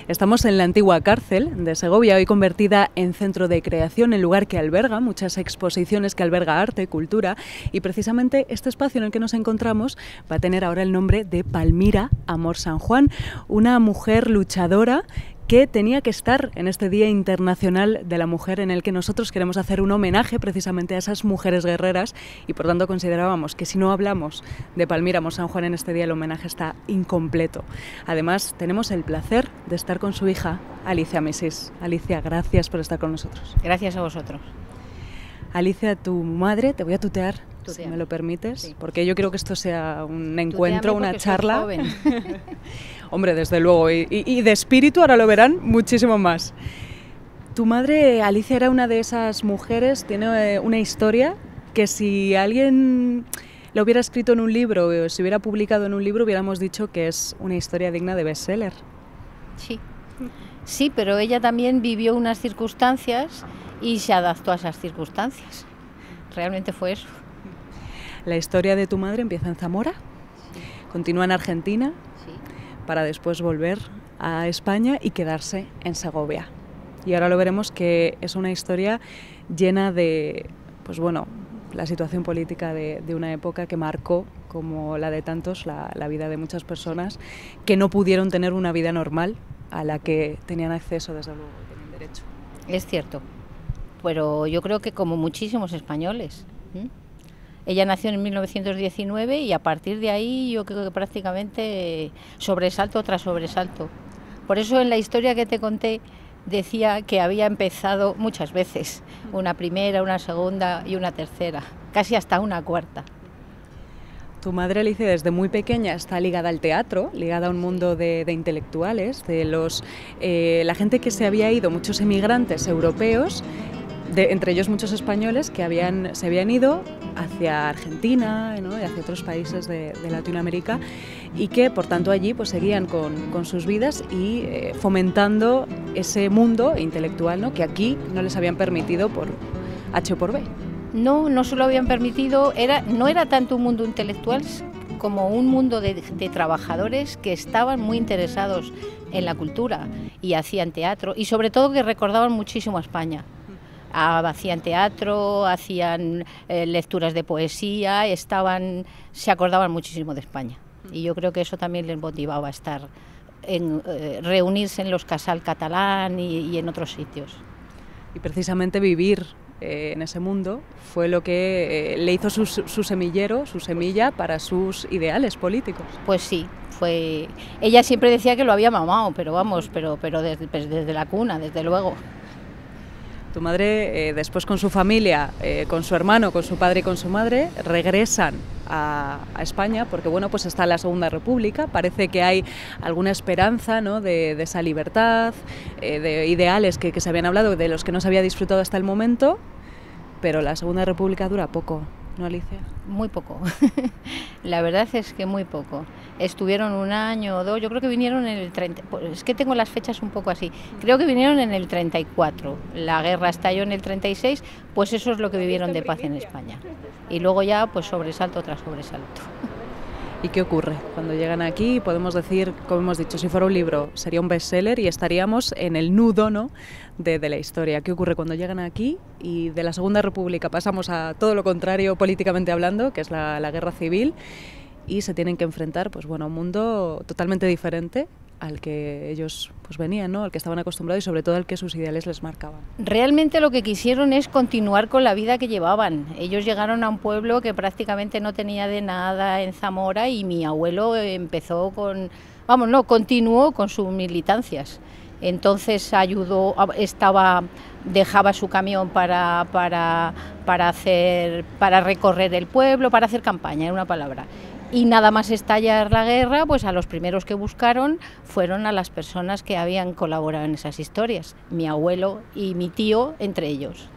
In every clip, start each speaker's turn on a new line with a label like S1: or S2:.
S1: Estamos en la antigua cárcel de Segovia, hoy convertida en centro de creación, en lugar que alberga muchas exposiciones, que alberga arte, cultura, y precisamente este espacio en el que nos encontramos va a tener ahora el nombre de Palmira Amor San Juan, una mujer luchadora que tenía que estar en este Día Internacional de la Mujer, en el que nosotros queremos hacer un homenaje precisamente a esas mujeres guerreras, y por tanto considerábamos que si no hablamos de Palmira Amor San Juan en este día, el homenaje está incompleto. Además, tenemos el placer de estar con su hija, Alicia Misís. Alicia, gracias por estar con nosotros.
S2: Gracias a vosotros.
S1: Alicia, tu madre, te voy a tutear, si me lo permites, sí, porque yo quiero que esto sea un encuentro, una charla.
S2: Soy joven.
S1: Hombre, desde luego, y de espíritu, ahora lo verán, muchísimo más. Tu madre, Alicia, era una de esas mujeres, tiene una historia que si alguien lo hubiera escrito en un libro o se hubiera publicado en un libro, hubiéramos dicho que es una historia digna de bestseller.
S2: Sí, pero ella también vivió unas circunstancias y se adaptó a esas circunstancias. Realmente fue eso.
S1: La historia de tu madre empieza en Zamora, continúa en Argentina, para después volver a España y quedarse en Segovia. Y ahora lo veremos, que es una historia llena de, pues bueno, la situación política de una época que marcó, como la de tantos, la vida de muchas personas que no pudieron tener una vida normal a la que tenían acceso, desde luego, y tenían derecho.
S2: Es cierto, pero yo creo que como muchísimos españoles. Ella nació en 1919 y a partir de ahí yo creo que prácticamente sobresalto tras sobresalto. Por eso en la historia que te conté decía que había empezado muchas veces, una primera, una segunda y una tercera, casi hasta una cuarta.
S1: Tu madre, Alicia, desde muy pequeña está ligada al teatro, ligada a un mundo de intelectuales, de la gente que se había ido, muchos emigrantes europeos, entre ellos muchos españoles que se habían ido hacia Argentina, ¿no? Y hacia otros países de Latinoamérica, y que por tanto allí pues seguían con sus vidas y fomentando ese mundo intelectual, ¿no? Que aquí no les habían permitido por H o por B.
S2: No se lo habían permitido, no era tanto un mundo intelectual como un mundo de trabajadores que estaban muy interesados en la cultura y hacían teatro, y sobre todo que recordaban muchísimo a España. Hacían teatro, hacían lecturas de poesía, se acordaban muchísimo de España. Y yo creo que eso también les motivaba a reunirse en los Casal Catalán y en otros sitios.
S1: Y precisamente vivir en ese mundo fue lo que le hizo su semillero, su semilla para sus ideales políticos.
S2: Pues sí, ella siempre decía que lo había mamado, pero vamos, pero desde la cuna, desde luego.
S1: Tu madre, después con su familia, con su hermano, con su padre y con su madre, regresan a España porque, bueno, pues está la Segunda República, parece que hay alguna esperanza, ¿no? de esa libertad, de ideales que se habían hablado, de los que no se había disfrutado hasta el momento, pero la Segunda República dura poco, ¿no, Alicia?
S2: Muy poco, la verdad es que muy poco. Estuvieron un año o dos, yo creo que vinieron en el 30, es que tengo las fechas un poco así, creo que vinieron en el 34, la guerra estalló en el 36, pues eso es lo que vivieron de paz en España. Y luego ya, pues sobresalto tras sobresalto.
S1: ¿Y qué ocurre cuando llegan aquí? Podemos decir, como hemos dicho, si fuera un libro sería un bestseller y estaríamos en el nudo, ¿no? de la historia. ¿Qué ocurre cuando llegan aquí y de la Segunda República pasamos a todo lo contrario políticamente hablando, que es la guerra civil, y se tienen que enfrentar, pues bueno, a un mundo totalmente diferente al que ellos pues venían, ¿no? Al que estaban acostumbrados y sobre todo al que sus ideales les marcaban?
S2: Realmente lo que quisieron es continuar con la vida que llevaban. Ellos llegaron a un pueblo que prácticamente no tenía de nada en Zamora, y mi abuelo continuó con sus militancias. Entonces dejaba su camión para recorrer el pueblo, para hacer campaña, en una palabra. Y nada más estallar la guerra, pues a los primeros que buscaron fueron a las personas que habían colaborado en esas historias, mi abuelo y mi tío entre ellos.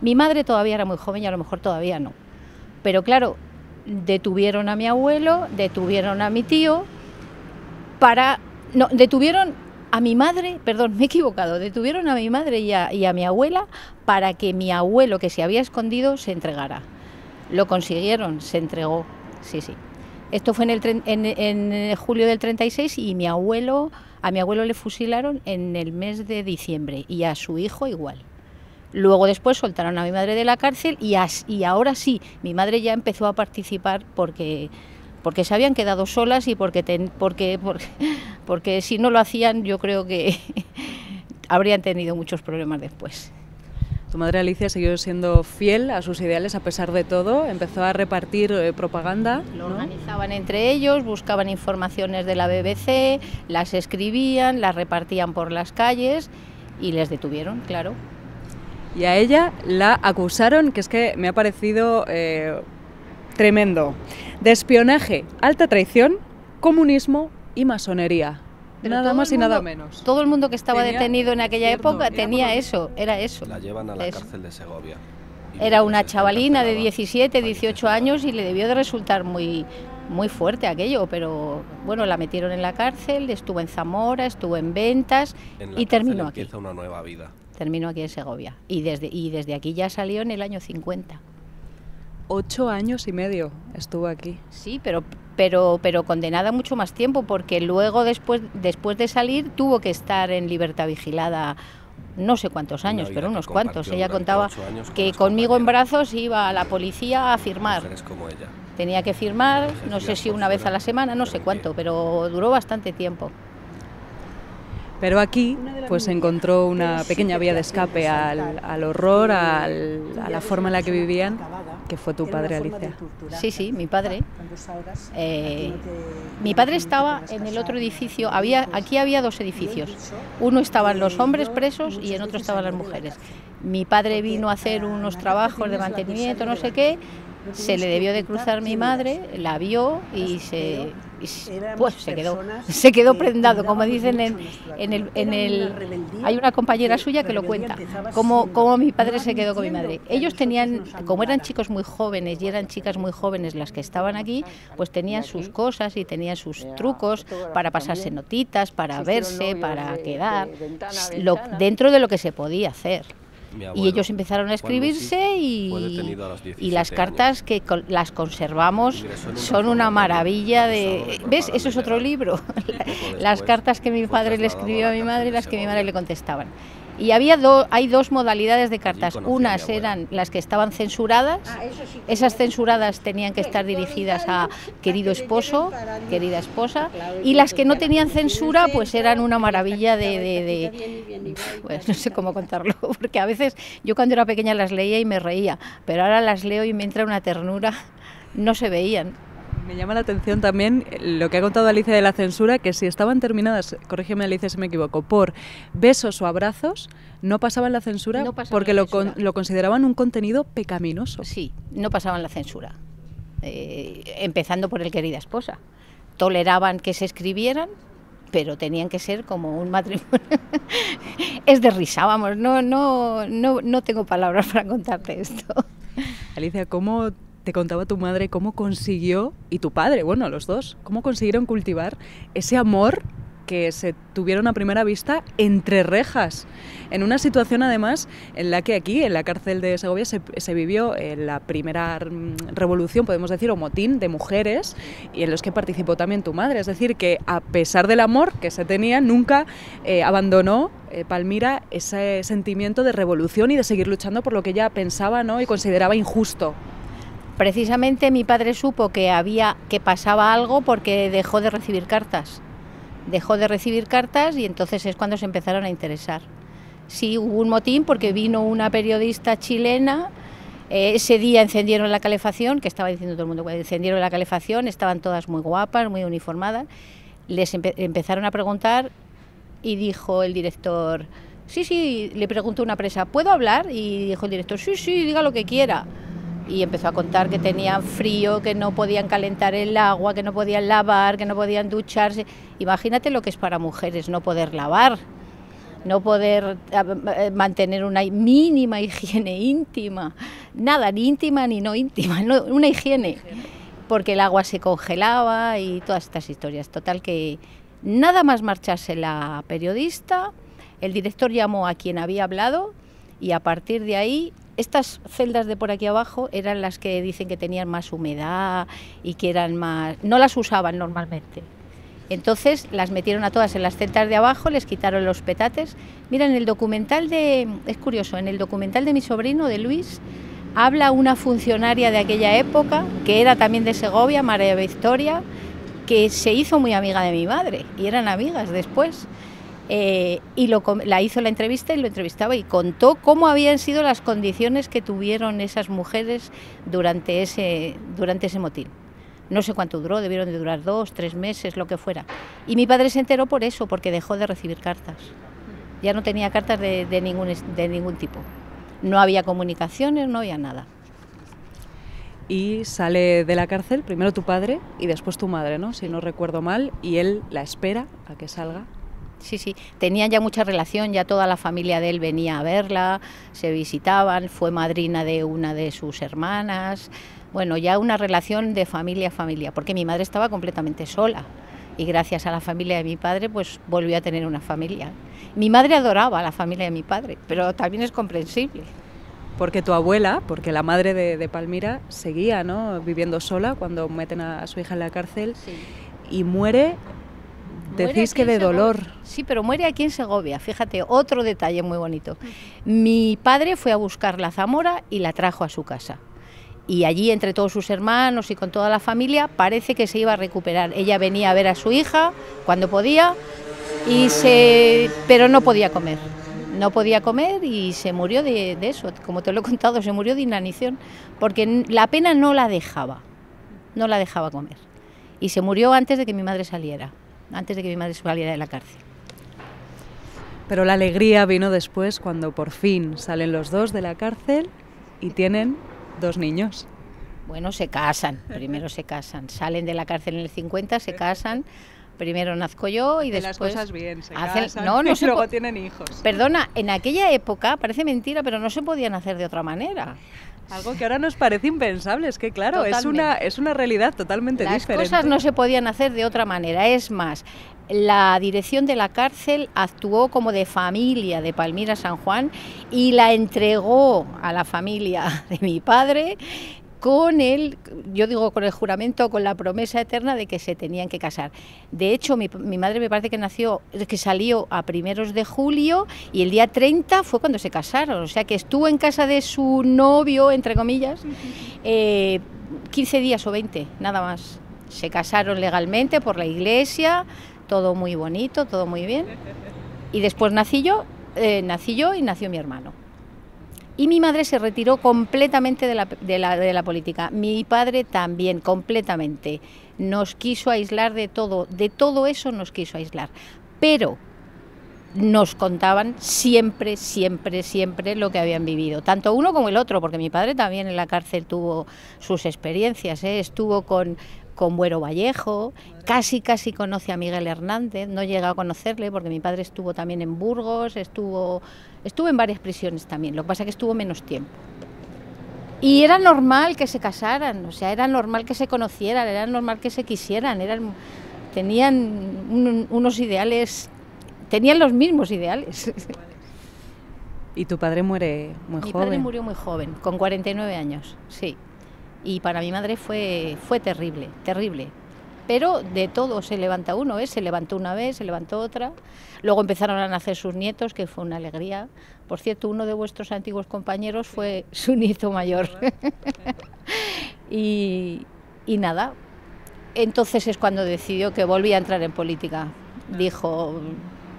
S2: Mi madre todavía era muy joven y a lo mejor todavía no, pero claro, detuvieron a mi abuelo, detuvieron a mi tío, detuvieron a mi madre, perdón, me he equivocado, detuvieron a mi madre y a mi abuela para que mi abuelo, que se había escondido, se entregara. Lo consiguieron, se entregó, sí. Esto fue en julio del 36 y mi abuelo A mi abuelo le fusilaron en el mes de diciembre y a su hijo igual. Luego después soltaron a mi madre de la cárcel y ahora sí, mi madre ya empezó a participar porque se habían quedado solas y porque si no lo hacían yo creo que habrían tenido muchos problemas después.
S1: Tu madre Alicia siguió siendo fiel a sus ideales a pesar de todo, empezó a repartir propaganda, ¿no?
S2: Lo organizaban entre ellos, buscaban informaciones de la BBC, las escribían, las repartían por las calles y les detuvieron, claro.
S1: Y a ella la acusaron, que es que me ha parecido tremendo, de espionaje, alta traición, comunismo y masonería.
S2: Pero
S1: nada más y nada menos.
S2: Todo el mundo que estaba detenido en aquella época
S1: era
S2: tenía eso, era eso.
S3: La llevan a la cárcel de Segovia.
S2: Era una chavalina de 17, 18 años y le debió de resultar muy fuerte aquello, pero bueno, la metieron en la cárcel, estuvo en Zamora, estuvo en Ventas y terminó aquí.
S3: Empieza una nueva vida.
S2: Terminó aquí en Segovia y desde aquí ya salió en el año 50.
S1: 8 años y medio estuvo aquí.
S2: Sí, pero condenada mucho más tiempo, porque luego después de salir tuvo que estar en libertad vigilada no sé cuántos años, pero unos cuantos. Ella contaba que conmigo en brazos iba a la policía a firmar.
S3: Como ella.
S2: Tenía que firmar, no sé si una vez a la semana, no sé cuánto, pero duró bastante tiempo.
S1: Pero aquí pues encontró una pequeña vía de escape al horror, a la forma en la que vivían, que fue tu padre, Alicia.
S2: Sí, mi padre. Mi padre estaba en el otro edificio, aquí había 2 edificios. Uno estaban los hombres presos y en otro estaban las mujeres. Mi padre vino a hacer unos trabajos de mantenimiento, no sé qué, se le debió de cruzar mi madre, la vio y se quedó prendado, como dicen hay una compañera suya que lo cuenta, cómo mi padre se quedó con mi madre. Ellos tenían, como eran chicos muy jóvenes y eran chicas muy jóvenes las que estaban aquí, pues tenían sus cosas y tenían sus trucos para pasarse notitas, para verse, para quedar, dentro de lo que se podía hacer. Y ellos empezaron a escribirse y las cartas que las conservamos son una maravilla de... ¿Ves? Eso es otro libro. Las cartas que mi padre le escribió a mi madre y las que mi madre le contestaban. Y hay 2 modalidades de cartas. Unas eran las que estaban censuradas. Esas censuradas tenían que estar dirigidas a querido esposo, querida esposa. Y las que no tenían censura, pues eran una maravilla pues no sé cómo contarlo, porque a veces yo cuando era pequeña las leía y me reía, pero ahora las leo y me entra una ternura, no se veían.
S1: Me llama la atención también lo que ha contado Alicia de la censura, que si estaban terminadas, corrígeme Alicia si me equivoco, por besos o abrazos, no pasaban la censura porque lo consideraban un contenido pecaminoso.
S2: Sí, no pasaban la censura, empezando por el querida esposa. Toleraban que se escribieran, pero tenían que ser como un matrimonio. Es de risa, vamos, no tengo palabras para contarte esto.
S1: Alicia, ¿cómo te contaba tu madre cómo consiguió, y tu padre, bueno, los dos, cómo consiguieron cultivar ese amor que se tuvieron a primera vista entre rejas, en una situación además en la que aquí, en la cárcel de Segovia, se vivió la primera revolución, podemos decir, o motín de mujeres, y en los que participó también tu madre, es decir, que a pesar del amor que se tenía, nunca abandonó Palmira ese sentimiento de revolución y de seguir luchando por lo que ella pensaba, ¿no?, y consideraba injusto.
S2: Precisamente mi padre supo que pasaba algo porque dejó de recibir cartas. Dejó de recibir cartas y entonces es cuando se empezaron a interesar. Sí, hubo un motín porque vino una periodista chilena, ese día encendieron la calefacción, que estaba diciendo todo el mundo, encendieron la calefacción, estaban todas muy guapas, muy uniformadas, les empezaron a preguntar y dijo el director, sí, le preguntó una presa, ¿puedo hablar? Y dijo el director, sí, diga lo que quiera. Y empezó a contar que tenían frío, que no podían calentar el agua, que no podían lavar, que no podían ducharse. Imagínate lo que es para mujeres no poder lavar, no poder mantener una mínima higiene íntima, nada, ni íntima ni no íntima, no, una higiene, porque el agua se congelaba y todas estas historias. Total que nada más marcharse la periodista, el director llamó a quien había hablado y a partir de ahí... Estas celdas de por aquí abajo eran las que dicen que tenían más humedad y que eran más... No las usaban normalmente. Entonces las metieron a todas en las celdas de abajo, les quitaron los petates. Mira, en el documental es curioso, en el documental de mi sobrino, de Luis, habla una funcionaria de aquella época, que era también de Segovia, María Victoria, que se hizo muy amiga de mi madre, y eran amigas después. La hizo la entrevista y lo entrevistaba y contó cómo habían sido las condiciones que tuvieron esas mujeres durante ese motín. No sé cuánto duró, debieron de durar 2, 3 meses, lo que fuera. Y mi padre se enteró por eso, porque dejó de recibir cartas. Ya no tenía cartas de ningún tipo. No había comunicaciones, no había nada.
S1: Y sale de la cárcel, primero tu padre y después tu madre, ¿no? Si no recuerdo mal, y él la espera a que salga.
S2: Sí, sí, tenían ya mucha relación, ya toda la familia de él venía a verla, se visitaban, fue madrina de una de sus hermanas. Bueno, ya una relación de familia a familia, porque mi madre estaba completamente sola y gracias a la familia de mi padre pues volvió a tener una familia. Mi madre adoraba a la familia de mi padre, pero también es comprensible.
S1: Porque tu abuela, porque la madre de Palmira seguía, ¿no?, viviendo sola cuando meten a su hija en la cárcel, sí. Y muere, decís que de dolor.
S2: Sí, pero muere aquí en Segovia, fíjate, otro detalle muy bonito. Mi padre fue a buscarla a Zamora y la trajo a su casa. Y allí, entre todos sus hermanos y con toda la familia, parece que se iba a recuperar. Ella venía a ver a su hija cuando podía, pero no podía comer. No podía comer y se murió de eso, como te lo he contado, se murió de inanición, porque la pena no la dejaba comer. Y se murió antes de que mi madre saliera de la cárcel.
S1: Pero la alegría vino después, cuando por fin salen los dos de la cárcel y tienen 2 niños.
S2: Bueno, se casan, primero se casan, salen de la cárcel en el 50, se casan, primero nazco yo y después...
S1: las cosas bien, se
S2: casan,
S1: no y luego tienen hijos.
S2: Perdona, en aquella época, parece mentira, pero no se podían hacer de otra manera.
S1: Algo que ahora nos parece impensable, es que claro, es una realidad totalmente diferente.
S2: Las cosas no se podían hacer de otra manera, es más, la dirección de la cárcel actuó como de familia de Palmira San Juan y la entregó a la familia de mi padre con el juramento, con la promesa eterna de que se tenían que casar. De hecho, mi madre me parece que salió a primeros de julio y el día 30 fue cuando se casaron, o sea que estuvo en casa de su novio, entre comillas, 15 días o 20, nada más. Se casaron legalmente por la iglesia, todo muy bonito, todo muy bien, y después nací yo y nació mi hermano. Y mi madre se retiró completamente de la política. Mi padre también, completamente. Nos quiso aislar de todo eso nos quiso aislar. Pero nos contaban siempre lo que habían vivido, tanto uno como el otro, porque mi padre también en la cárcel tuvo sus experiencias, estuvo con Buero Vallejo, casi conoce a Miguel Hernández, no llega a conocerle porque mi padre estuvo también en Burgos, estuvo en varias prisiones también, lo que pasa es que estuvo menos tiempo. Y era normal que se casaran, o sea, era normal que se conocieran, era normal que se quisieran, tenían unos ideales, tenían los mismos ideales.
S1: ¿Y tu padre muere muy joven?
S2: Mi padre murió muy joven, con 49 años, sí. Y para mi madre fue terrible, terrible. Pero de todo se levanta uno, se levantó una vez, se levantó otra. Luego empezaron a nacer sus nietos, que fue una alegría. Por cierto, uno de vuestros antiguos compañeros fue su nieto mayor. y nada, entonces es cuando decidió que volvía a entrar en política. Dijo,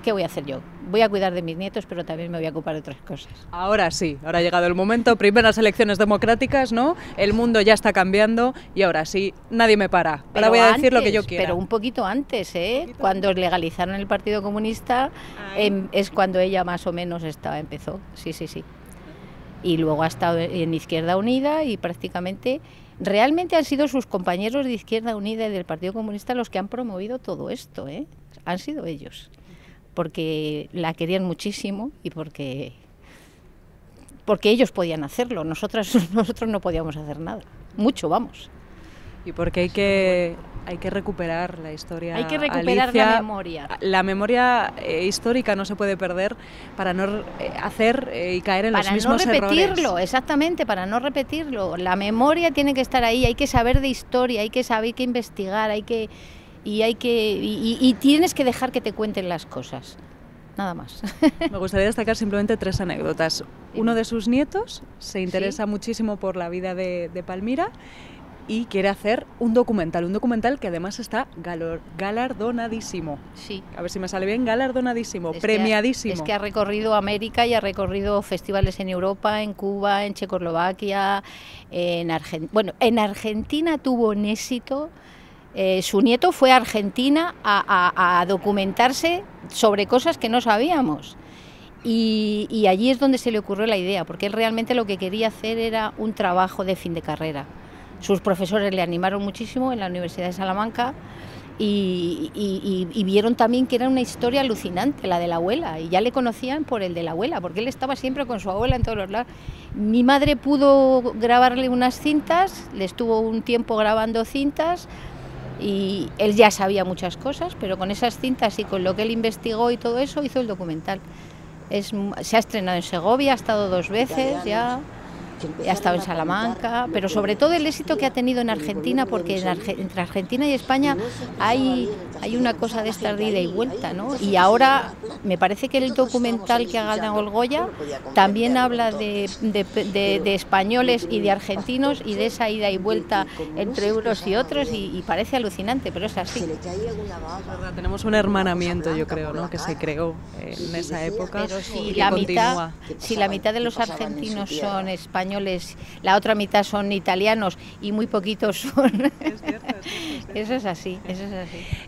S2: ¿qué voy a hacer yo? Voy a cuidar de mis nietos, pero también me voy a ocupar de otras cosas.
S1: Ahora sí, ahora ha llegado el momento, primeras elecciones democráticas, ¿no? El mundo ya está cambiando y ahora sí, nadie me para. Ahora voy a decir lo que yo quiera.
S2: Pero un poquito antes, cuando legalizaron el Partido Comunista, es cuando ella más o menos empezó, sí. Y luego ha estado en Izquierda Unida y prácticamente, realmente han sido sus compañeros de Izquierda Unida y del Partido Comunista los que han promovido todo esto, han sido ellos. Porque la querían muchísimo y porque ellos podían hacerlo, nosotros no podíamos hacer nada, mucho, vamos.
S1: Y porque hay que recuperar la historia.
S2: Hay que recuperar Alicia, la memoria.
S1: La memoria histórica no se puede perder para no hacer y caer en los mismos errores.
S2: Para no repetirlo, exactamente, para no repetirlo. La memoria tiene que estar ahí, hay que saber de historia, hay que saber, hay que investigar, hay que y tienes que dejar que te cuenten las cosas. Nada más.
S1: Me gustaría destacar simplemente 3 anécdotas. Uno de sus nietos se interesa muchísimo por la vida de Palmira y quiere hacer un documental que además está galardonadísimo.
S2: Sí.
S1: A ver si me sale bien, galardonadísimo, premiadísimo.
S2: Es que ha recorrido América y ha recorrido festivales en Europa, en Cuba, en Checoslovaquia, en Argentina. Bueno, en Argentina tuvo un éxito. Su nieto fue a Argentina a documentarse sobre cosas que no sabíamos. Y allí es donde se le ocurrió la idea, porque él realmente lo que quería hacer era un trabajo de fin de carrera. Sus profesores le animaron muchísimo en la Universidad de Salamanca y vieron también que era una historia alucinante, la de la abuela, y ya le conocían por el de la abuela, porque él estaba siempre con su abuela en todos los lados. Mi madre pudo grabarle unas cintas, le estuvo un tiempo grabando cintas, y él ya sabía muchas cosas, pero con esas cintas y con lo que él investigó y todo eso hizo el documental. Se ha estrenado en Segovia, ha estado 2 veces ya. Ha estado en Salamanca, pero sobre todo el éxito que ha tenido en Argentina, porque entre Argentina y España hay una cosa de esta de ida y vuelta, ¿no? Y ahora me parece que el documental que ha ganado el Goya también habla de españoles y de argentinos y de esa ida y vuelta entre unos y otros y parece alucinante, pero es así.
S1: Tenemos un hermanamiento, yo creo, ¿no?, que se creó en esa época.
S2: Pero si la mitad de los argentinos son españoles, la otra mitad son italianos y muy poquitos son...
S1: Es cierto.
S2: Eso es así.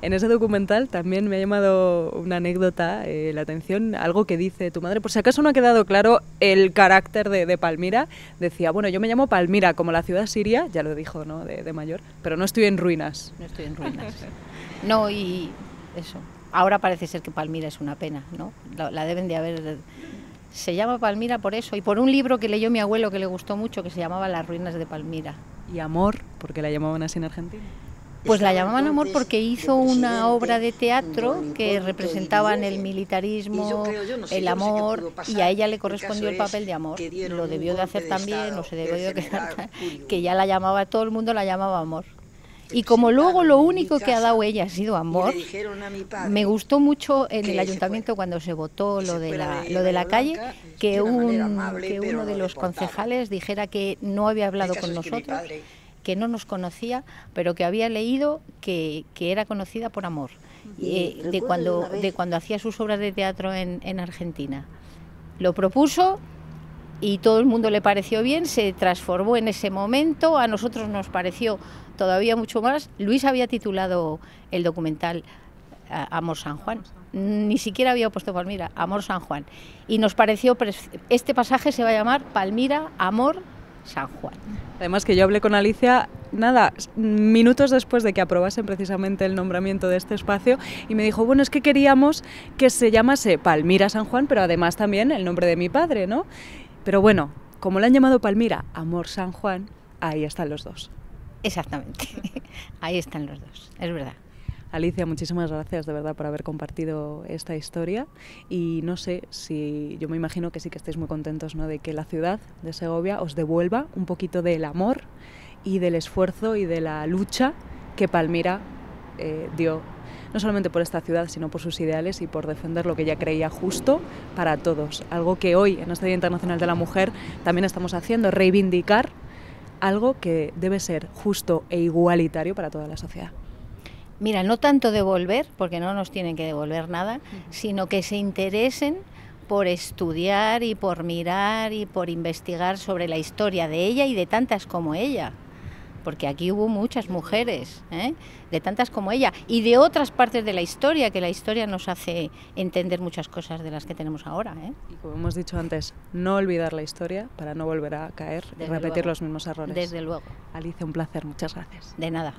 S1: En ese documental también me ha llamado una anécdota la atención, algo que dice tu madre. Por si acaso no ha quedado claro el carácter de Palmira, decía, bueno, yo me llamo Palmira, como la ciudad siria, ya lo dijo, ¿no?, de mayor, pero no estoy en ruinas.
S2: No estoy en ruinas. No, y eso. Ahora parece ser que Palmira es una pena, ¿no? La deben de haber... Se llama Palmira por eso y por un libro que leyó mi abuelo que le gustó mucho, que se llamaba Las ruinas de Palmira.
S1: ¿Y Amor? ¿Por qué la llamaban así en Argentina?
S2: Pues la llamaban Amor porque hizo una obra de teatro que representaban el militarismo, el amor, y a ella le correspondió el papel de Amor. Lo debió de hacer también, no se debió de quedar, que ya la llamaba, todo el mundo la llamaba Amor. Y como luego lo único que ha dado ella ha sido amor, me gustó mucho en el ayuntamiento cuando se votó lo de la calle, que uno de los concejales dijera que no había hablado con nosotros, que no nos conocía, pero que había leído que era conocida por Amor, de cuando hacía sus obras de teatro en Argentina. Lo propuso y todo el mundo le pareció bien, se transformó en ese momento, a nosotros nos pareció todavía mucho más. Luis había titulado el documental Amor San Juan, ni siquiera había puesto Palmira, Amor San Juan, y nos pareció, este pasaje se va a llamar Palmira, Amor, San Juan.
S1: Además que yo hablé con Alicia, minutos después de que aprobasen precisamente el nombramiento de este espacio, y me dijo, bueno, es que queríamos que se llamase Palmira San Juan, pero además también el nombre de mi padre, ¿no? Pero bueno, como le han llamado Palmira, Amor San Juan, ahí están los dos.
S2: Exactamente, ahí están los dos, es verdad.
S1: Alicia, muchísimas gracias de verdad por haber compartido esta historia, y no sé si, yo me imagino que sí que estáis muy contentos, ¿no?, de que la ciudad de Segovia os devuelva un poquito del amor y del esfuerzo y de la lucha que Palmira dio, no solamente por esta ciudad, sino por sus ideales y por defender lo que ella creía justo para todos. Algo que hoy, en este Día Internacional de la Mujer, también estamos haciendo, reivindicar algo que debe ser justo e igualitario para toda la sociedad.
S2: Mira, no tanto devolver, porque no nos tienen que devolver nada, sino que se interesen por estudiar y por mirar y por investigar sobre la historia de ella y de tantas como ella. Porque aquí hubo muchas mujeres, de tantas como ella, y de otras partes de la historia, que la historia nos hace entender muchas cosas de las que tenemos ahora.
S1: Y como hemos dicho antes, no olvidar la historia para no volver a caer y repetir los mismos errores.
S2: Desde luego.
S1: Alicia, un placer, muchas gracias.
S2: De nada.